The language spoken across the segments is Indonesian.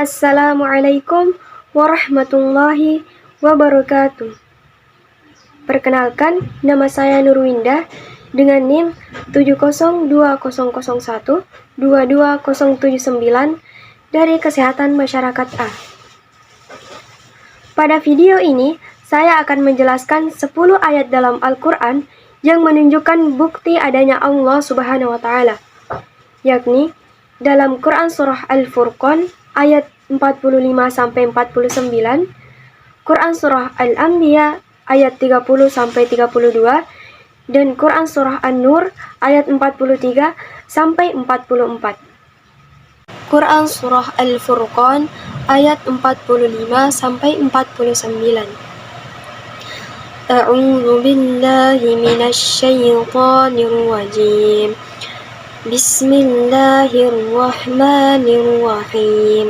Assalamualaikum warahmatullahi wabarakatuh. Perkenalkan, nama saya Nurwinda dengan NIM 70200122079 dari Kesehatan Masyarakat A. Pada video ini, saya akan menjelaskan 10 ayat dalam Al-Quran yang menunjukkan bukti adanya Allah Subhanahu wa Ta'ala, yakni dalam Quran Surah Al-Furqan ayat 45-49, Quran Surah Al-Anbiya ayat 30-32, dan Quran Surah An-Nur ayat 43-44. Quran Surah Al-Furqan ayat 45-49. A'udzu billahi minasy syaithanir rajim. Bismillahirrahmanirrahim.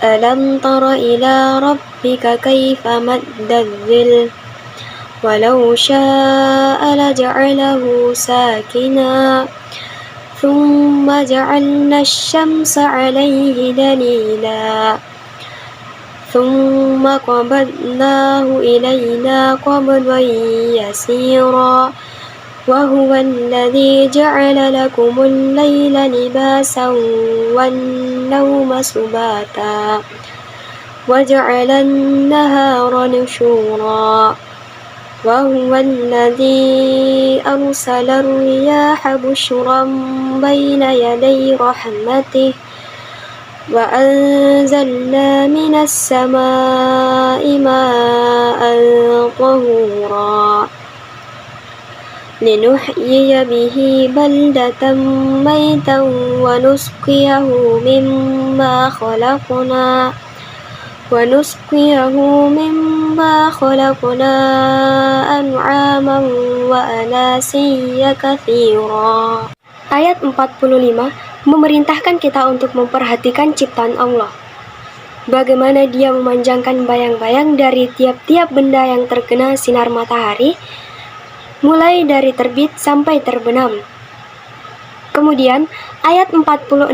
Alam tara ila rabbika kaifa maddal dhil walau syaa laja'alahu sakina thumma ja'alna asy-syamsa 'alaihi dalila thumma qabadnahu ilaina qabdan yasira wa huwa alladhi ja'ala lakumul laila libasan wan nawma subata wa ja'ala an-nahara nushura wa huwa alladhi arsala ar-riyaha bushran bayna yaday rahmatihi wa anzalna minas samaa'i ma'an tahura linuhyiya bihi baldatan maytan wa nusqiyahu mimma khalaqna an'aman wa anasiya katsira. Ayat 45 memerintahkan kita untuk memperhatikan ciptaan Allah. Bagaimana Dia memanjangkan bayang-bayang dari tiap-tiap benda yang terkena sinar matahari, mulai dari terbit sampai terbenam. Kemudian, ayat 46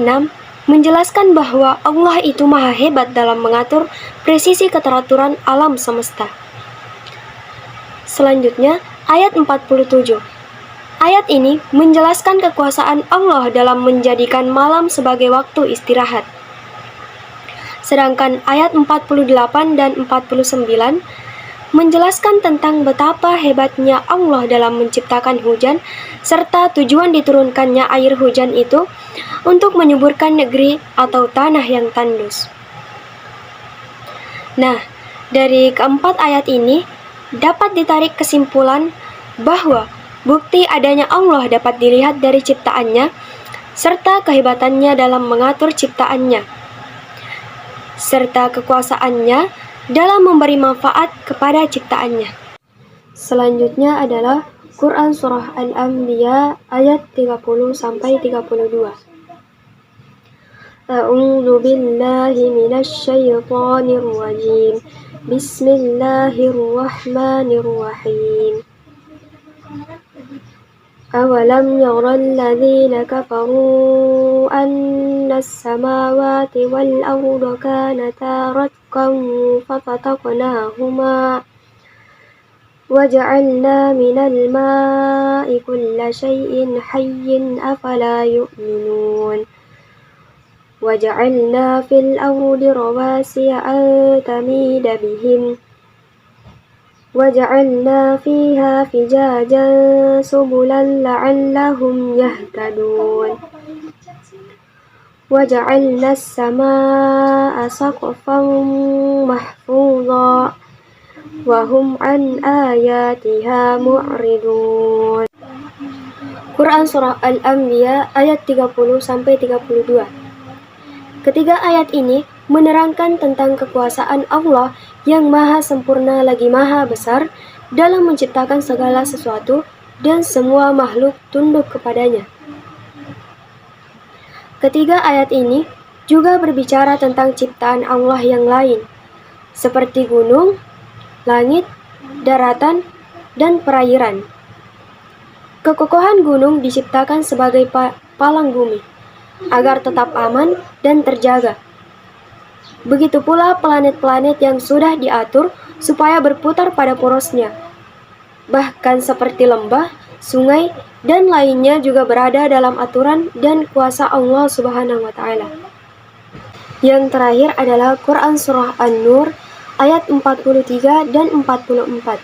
menjelaskan bahwa Allah itu maha hebat dalam mengatur presisi keteraturan alam semesta. Selanjutnya, ayat 47. Ayat ini menjelaskan kekuasaan Allah dalam menjadikan malam sebagai waktu istirahat. Sedangkan ayat 48 dan 49 menjelaskan tentang betapa hebatnya Allah dalam menciptakan hujan serta tujuan diturunkannya air hujan itu untuk menyuburkan negeri atau tanah yang tandus. Nah, dari keempat ayat ini dapat ditarik kesimpulan bahwa bukti adanya Allah dapat dilihat dari ciptaannya serta kehebatannya dalam mengatur ciptaannya serta kekuasaannya dalam memberi manfaat kepada ciptaannya. Selanjutnya adalah Quran Surah Al-Anbiya ayat 30-32. A'udzu billahi minasy syaithanir rajim. Bismillahirrahmanirrahim. أولم ير الذين كفروا أن السماوات والأرض كانتا رتقا ففتقناهما وجعلنا من الماء كل شيء حي أفلا يؤمنون وجعلنا في الأرض رواسي أن تميد بهم وجعلنا فيها فجاجا سبلا لعلهم يهتدون وجعلنا السماء سقفا محفوظا وهم عن آياتها معرضون. Quran Surah Al-Anbiya ayat 30-32. Ketiga ayat ini menerangkan tentang kekuasaan Allah yang maha sempurna lagi maha besar dalam menciptakan segala sesuatu dan semua makhluk tunduk kepadanya. Ketiga ayat ini juga berbicara tentang ciptaan Allah yang lain, seperti gunung, langit, daratan, dan perairan. Kekokohan gunung diciptakan sebagai palang bumi. agar tetap aman dan terjaga. Begitu pula planet-planet yang sudah diatur supaya berputar pada porosnya. Bahkan seperti lembah, sungai, dan lainnya juga berada dalam aturan dan kuasa Allah Subhanahu wa Ta'ala. Yang terakhir adalah Quran Surah An-Nur ayat 43 dan 44.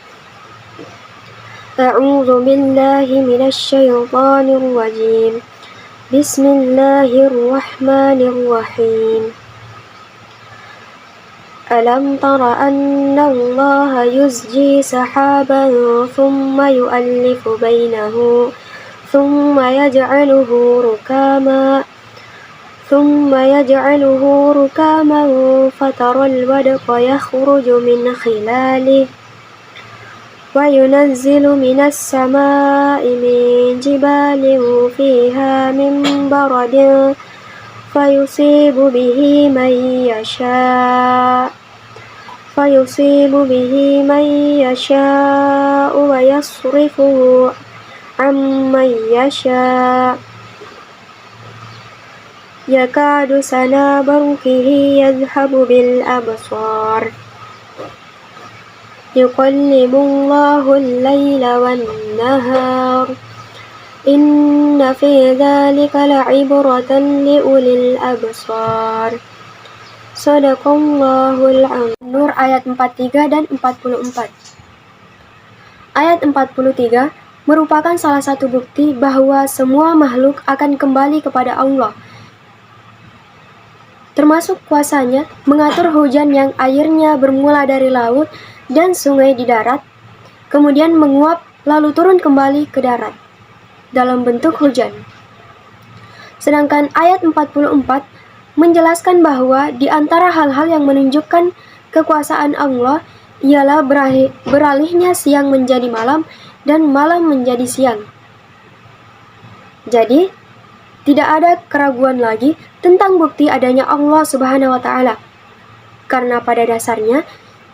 A'udzu billahi minasy syaithanir rajim. Bismillahirrahmanirrahim. ألم تر أن الله يزجي سحابا ثم يؤلف بينه ثم يجعله ركاما فترى الودق يخرج من خلاله وينزل من السماء من جبال فيها من برد فيصيب به من يشاء ويصرفه عن من يشاء يكاد سنا برقه يذهب بالأبصار يقلب الله الليل والنهار إن في ذلك لعبرة لأولي الأبصار. Shadaqallahul Azim. Nur ayat 43 dan 44. Ayat 43 merupakan salah satu bukti bahwa semua makhluk akan kembali kepada Allah, termasuk kuasanya mengatur hujan yang airnya bermula dari laut dan sungai di darat, kemudian menguap lalu turun kembali ke darat dalam bentuk hujan. Sedangkan ayat 44 menjelaskan bahwa di antara hal-hal yang menunjukkan kekuasaan Allah ialah beralihnya siang menjadi malam dan malam menjadi siang. Jadi, tidak ada keraguan lagi tentang bukti adanya Allah Subhanahu wa Ta'ala. Karena pada dasarnya,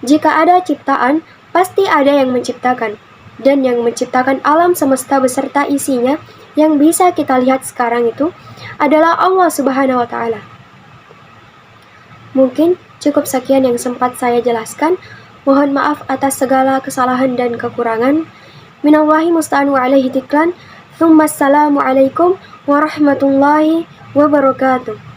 jika ada ciptaan, pasti ada yang menciptakan. Dan yang menciptakan alam semesta beserta isinya yang bisa kita lihat sekarang itu adalah Allah Subhanahu wa Ta'ala. Mungkin cukup sekian yang sempat saya jelaskan. Mohon maaf atas segala kesalahan dan kekurangan. Minallahi musta'an wa alaihi tiklan. Assalamualaikum warahmatullahi wabarakatuh.